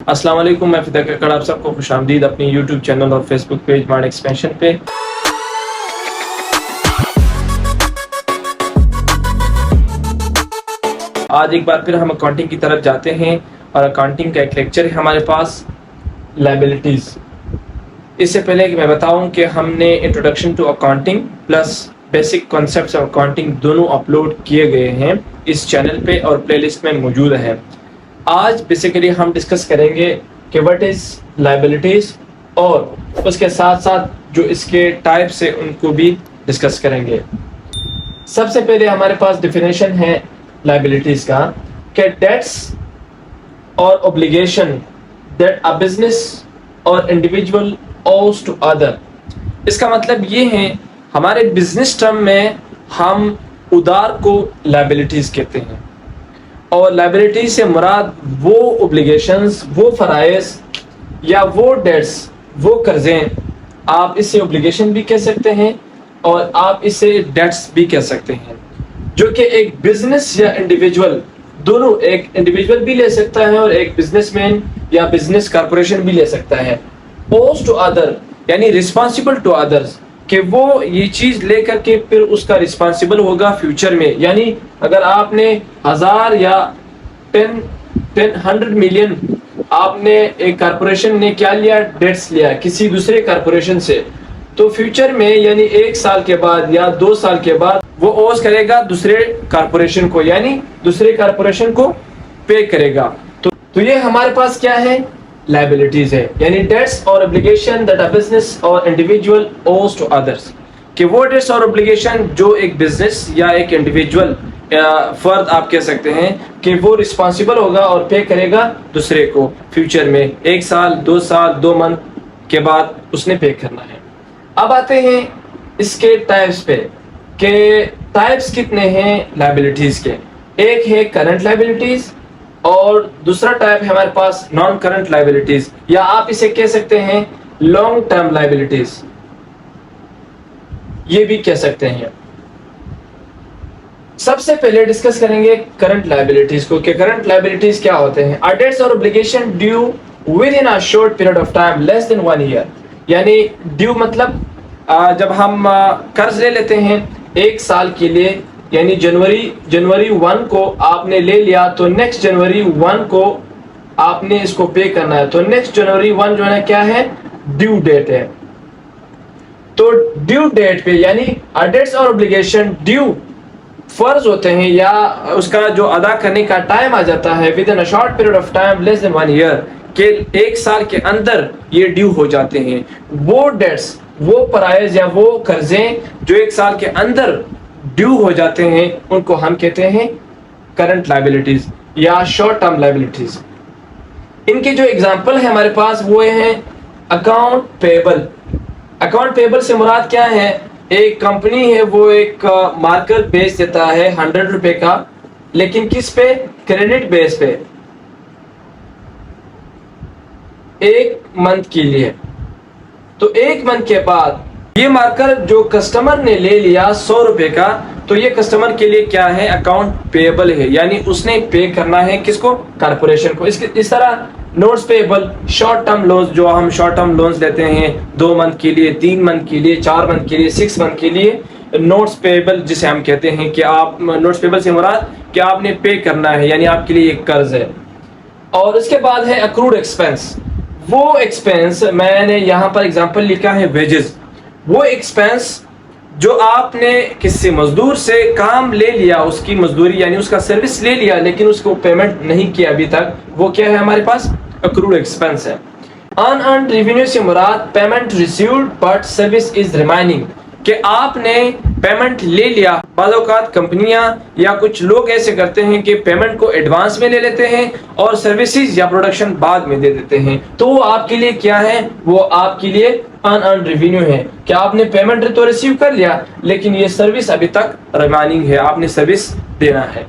अस्सलाम वालेकुम, मैं फिदा कक्कड़ आप सबको खुश आमदीद अपनी यूट्यूब चैनल और फेसबुक पेज मार्ट एक्सपेंशन पे। आज एक बार फिर हम अकाउंटिंग की तरफ जाते हैं और अकाउंटिंग का एक लेक्चर है हमारे पास, लायबिलिटीज़। इससे पहले कि मैं बताऊं कि हमने introduction to accounting plus basic concepts of accounting दोनों अपलोड किए गए हैं इस चैनल पे और प्लेलिस्ट में मौजूद हैं। आज बेसिकली हम डिस्कस करेंगे कि व्हाट इज़ लायबिलिटीज़ और उसके साथ साथ जो इसके टाइप्स हैं उनको भी डिस्कस करेंगे। सबसे पहले हमारे पास डेफिनेशन है लायबिलिटीज़ का कि डेट्स और ऑब्लिगेशन दैट अ बिजनेस और इंडिविजुअल ओव्स टू अदर। इसका मतलब ये है, हमारे बिजनेस टर्म में हम उधार को लायबिलिटीज़ कहते हैं और लायबिलिटी से मुराद वो ओब्लिगेशंस, वो फराइज़ या वो डेट्स, वो कर्जें, आप इसे ओब्लिगेशन भी कह सकते हैं और आप इसे डेट्स भी कह सकते हैं, जो कि एक बिजनेस या इंडिविजुअल, दोनों, एक इंडिविजुअल भी ले सकता है और एक बिजनेसमैन या बिजनेस कॉरपोरेशन भी ले सकता है। ओव्स टू अदर यानी रिस्पॉन्सिबल टू अदर्स, कि वो ये चीज़ लेकर के फिर उसका रिस्पॉन्सिबल होगा फ्यूचर में। यानी अगर आपने 1000 या 100 मिलियन आपने एक कॉरपोरेशन ने क्या लिया, डेट्स लिया किसी दूसरे कॉरपोरेशन से, तो फ्यूचर में यानी 1 साल के बाद या 2 साल के बाद वो ओज करेगा दूसरे कॉरपोरेशन को, यानी दूसरे कॉरपोरेशन को पे करेगा। तो ये हमारे पास क्या है, लायबिलिटीज है, यानी डेट्स और ऑब्लिगेशन दैट अ बिजनेस और इंडिविजुअल ओव्स टू अदर्स, कि वो डेट्स और ऑब्लिगेशन जो एक बिजनेस या एक इंडिविजुअल फर्द आप कह सकते हैं कि वो रिस्पॉन्सिबल होगा और पे करेगा दूसरे को फ्यूचर में 1 साल 2 साल 2 मंथ के बाद उसने पे करना है। अब आते हैं इसके टाइप्स पे कि टाइप्स कितने हैं लायबिलिटीज के। एक है करंट लायबिलिटीज और दूसरा टाइप है हमारे पास नॉन करंट लायबिलिटीज, या आप इसे कह सकते हैं लॉन्ग टर्म लायबिलिटीज, ये भी कह सकते हैं। सबसे पहले डिस्कस करेंगे करंट लायबिलिटीज को कि करंट लायबिलिटीज क्या होते हैं। आर डेट्स और obligation due with in a short period of time less than 1 year, यानी ड्यू मतलब जब हम कर्ज ले लेते हैं 1 साल के लिए, यानी जनवरी 1 को आपने ले लिया तो नेक्स्ट जनवरी 1 को आपने इसको पे करना है, तो नेक्स्ट जनवरी 1 जो है क्या है, ड्यू डेट है। तो ड्यू डेट पे यानी डेट्स और ऑब्लिगेशन ड्यू फर्ज होते हैं या उसका जो अदा करने का टाइम आ जाता है with in a short period of time less than 1 year, के 1 साल के अंदर ये ड्यू हो जाते हैं। वो डेट्स, वो प्राइज या वो कर्जें जो 1 साल के अंदर ड्यू हो जाते हैं उनको हम कहते हैं करंट लायबिलिटीज या शॉर्ट टर्म लायबिलिटीज। इनके जो एग्जांपल है हमारे पास वो हैं अकाउंट पेबल। अकाउंट पेबल से मुराद क्या है, एक कंपनी है वो एक मार्कर बेच देता है 100 रुपए का, लेकिन किस पे, क्रेडिट बेस पे 1 मंथ के लिए। तो 1 मंथ के बाद ये मार्कर जो कस्टमर ने ले लिया 100 रुपए का, तो ये कस्टमर के लिए क्या है, अकाउंट पेएबल है, यानी उसने पे करना है किसको, कॉर्पोरेशन को। इस तरह notes payable, short term loans जो हम शॉर्ट टर्म लोन्स लेते हैं 2 मंथ के लिए, 3 मंथ के लिए, 4 मंथ के लिए, 6 मंथ के लिए, नोट्स पेएबल जिसे हम कहते हैं कि आप, नोट्स पेएबल से मुराद कि आपने पे करना है, यानी आपके लिए एक कर्ज है। और इसके बाद है अक्रूड एक्सपेंस। वो एक्सपेंस मैंने यहाँ पर एग्जाम्पल लिखा है वेजेस, वो एक्सपेंस जो आपने किसी मजदूर से काम ले लिया, उसकी मजदूरी यानी उसका सर्विस ले लिया लेकिन उसको पेमेंट नहीं किया अभी तक, वो क्या है हमारे पास, अक्रूड एक्सपेंस है। अनअर्न्ड रेवेन्यू से मुराद payment received but service is remaining, कि आपने पेमेंट ले लिया। बाज़ औक़ात कंपनियां या कुछ लोग ऐसे करते हैं कि पेमेंट को एडवांस में ले लेते हैं और सर्विसेज या प्रोडक्शन बाद में दे देते हैं, तो वो आपके लिए क्या है, वो आपके लिए अनअर्न्ड रेवेन्यू है कि आपने पेमेंट तो रिसीव कर लिया लेकिन ये सर्विस अभी तक रिमाइनिंग है, आपने सर्विस देना है।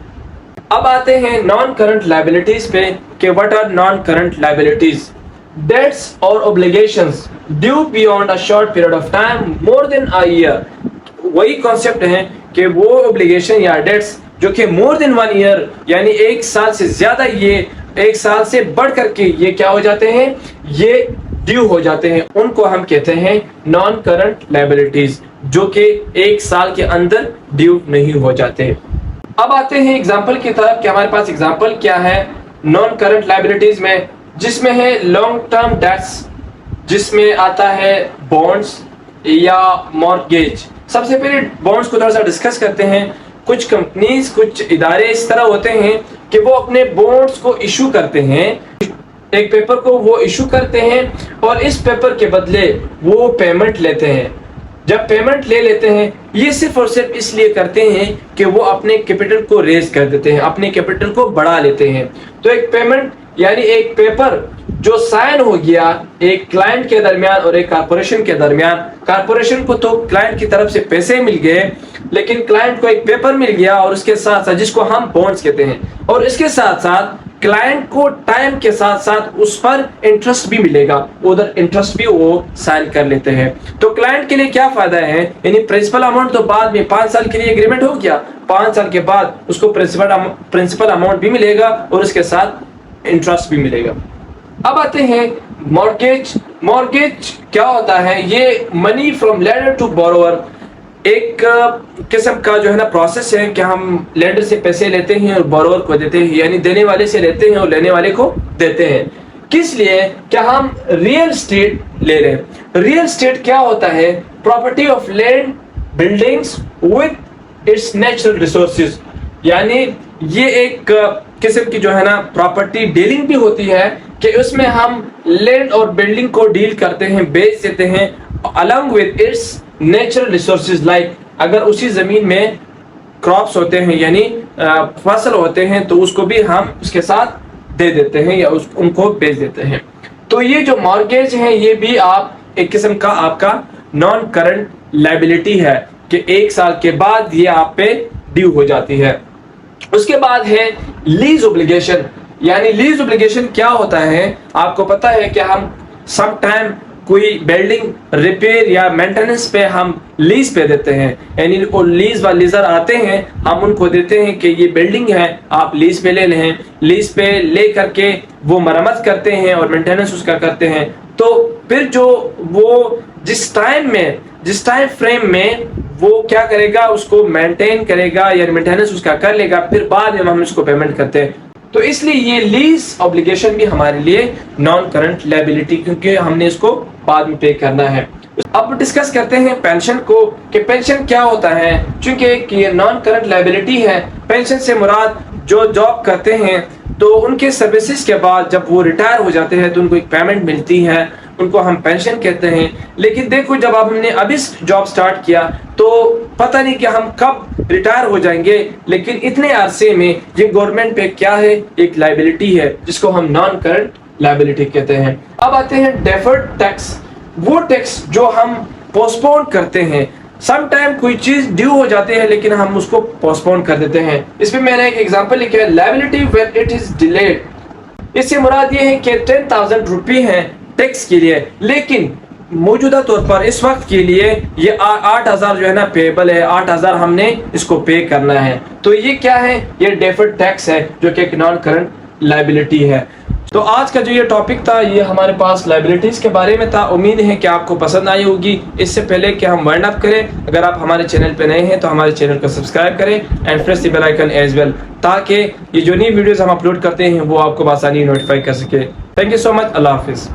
अब आते हैं नॉन करंट लायबिलिटीज पे कि what are non current liabilities. Debts or obligations due beyond a short period of time more than a year, वही कॉन्सेप्ट है कि वो ओब्लिगेशन या डेट्स जो कि मोर देन 1 ईयर यानी 1 साल से ज्यादा ये 1 साल से बढ़ करके ये क्या हो जाते हैं, ये ड्यू हो जाते हैं, उनको हम कहते हैं नॉन करंट लायबिलिटीज, जो कि 1 साल के अंदर ड्यू नहीं हो जाते। अब आते हैं एग्जाम्पल की तरफ कि हमारे पास एग्जाम्पल क्या है नॉन करंट लायबिलिटीज में, जिसमें है लॉन्ग टर्म डेट्स, जिसमें आता है बॉन्ड्स या मॉर्गेज। सबसे पहले बॉन्ड्स को थोड़ा सा डिस्कस करते हैं। कुछ कंपनीज, कुछ इदारे इस तरह होते हैं कि वो अपने बॉन्ड्स को इशू करते हैं, एक पेपर को वो इशू करते हैं और इस पेपर के बदले वो पेमेंट लेते हैं। जब पेमेंट ले लेते हैं, ये सिर्फ और सिर्फ इसलिए करते हैं कि वो अपने कैपिटल को रेज कर देते हैं, अपने कैपिटल को बढ़ा लेते हैं। तो एक पेमेंट यानी एक पेपर जो साइन हो गया एक क्लाइंट के दरमियान और एक कारपोरेशन के दरमियान। कारपोरेशन को तो क्लाइंट की तरफ से पैसे मिल गए, लेकिन क्लाइंट को एक पेपर मिल गया और उसके साथ साथ, जिसको हम बॉन्ड्स कहते हैं, और इसके साथ साथ क्लाइंट को टाइम के साथ साथ उस पर इंटरेस्ट भी मिलेगा, उधर इंटरेस्ट भी वो साइन कर लेते हैं। तो क्लाइंट के लिए क्या फायदा है, यानी प्रिंसिपल अमाउंट तो बाद में 5 साल के लिए एग्रीमेंट हो गया, 5 साल के बाद उसको प्रिंसिपल अमाउंट भी मिलेगा और उसके साथ इंटरेस्ट भी मिलेगा। अब आते हैं मॉर्गेज। मॉर्गेज क्या होता है, ये money from lender to borrower, एक किस्म का जो है ना प्रोसेस है कि हम लेंडर से पैसे लेते हैं और बोरोवर को देते हैं, यानी देने वाले से लेते हैं और लेने वाले को देते हैं। किस लिए, क्या हम रियल एस्टेट ले रहे हैं। रियल एस्टेट क्या होता है, property of land buildings with its natural resources, यानी ये एक किस्म की जो है ना प्रॉपर्टी डीलिंग भी होती है कि उसमें हम लैंड और बिल्डिंग को डील करते हैं, बेच देते हैं along with its natural resources. Like अगर उसी जमीन में क्रॉप्स होते हैं यानी फसल होते हैं, तो उसको भी हम उसके साथ दे देते हैं या उनको बेच देते हैं। तो ये जो मॉर्गेज है, ये भी आप एक किस्म का आपका नॉन करंट लायबिलिटी है कि 1 साल के बाद ये आप पे ड्यू हो जाती है। उसके बाद है लीज ऑब्लिगेशन, यानी लीज ऑब्लिगेशन क्या होता है, आपको पता है कि हम सम टाइम कोई बिल्डिंग रिपेयर या मेंटेनेंस पे हम लीज पे देते हैं, यानी वो लीज वाले लीजर आते हैं, हम उनको देते हैं कि ये बिल्डिंग है आप लीज पे ले लें, लीज पे ले करके वो मरम्मत करते हैं और मेंटेनेंस उसका करते हैं। तो फिर जो वो जिस टाइम फ्रेम में वो क्या करेगा, उसको मेंटेन करेगा या मेंटेनेंस उसका कर लेगा, फिर बाद में हम इसको पेमेंट करते हैं। तो इसलिए ये लीज ऑब्लिगेशन भी हमारे लिए नॉन करंट लायबिलिटी, क्योंकि हमने इसको बाद में पे करना है। अब डिस्कस करते हैं पेंशन को कि पेंशन क्या होता है। चूंकि ये नॉन करंट लायबिलिटी है, पेंशन से मुराद जो जॉब करते हैं तो उनके सर्विसेज के बाद जब वो रिटायर हो जाते हैं तो उनको एक पेमेंट मिलती है, उनको हम पेंशन कहते हैं। लेकिन देखो, जब हमने अभी जॉब स्टार्ट किया तो पता नहीं कि हम कब रिटायर हो जाएंगे, लेकिन इतने अरसे में ये गवर्नमेंट पे क्या है, एक लायबिलिटी है, जिसको हम नॉन करंट लायबिलिटी कहते हैं। अब आते हैं डेफर्ड टैक्स, वो टैक्स जो हम पोस्टपोन करते हैं। सम टाइम कोई चीज ड्यू हो जाती है लेकिन हम उसको पोस्टपोन कर देते हैं। इसमें मैंने एक एग्जांपल लिखा है, liability when it is delayed. इससे मुराद ये है कि 10,000 रुपये हैं टैक्स के लिए, लेकिन मौजूदा तौर पर इस वक्त के लिए ये 8,000 जो है ना पेएबल है, 8,000 हमने इसको पे करना है। तो ये क्या है, ये डेफर्ड टैक्स है जो कि एक नॉन करंट लायबिलिटी है। तो आज का जो ये टॉपिक था, ये हमारे पास लायबिलिटीज के बारे में था। उम्मीद है कि आपको पसंद आई होगी। इससे पहले कि हम वाइंड अप करें, अगर आप हमारे चैनल पे नए हैं तो हमारे चैनल को सब्सक्राइब करें and press the bell icon as well, ताकि ये जो नई वीडियोस हम अपलोड करते हैं वो आपको आसानी नोटिफाई कर सके। Thank you so much. Allah Hafiz.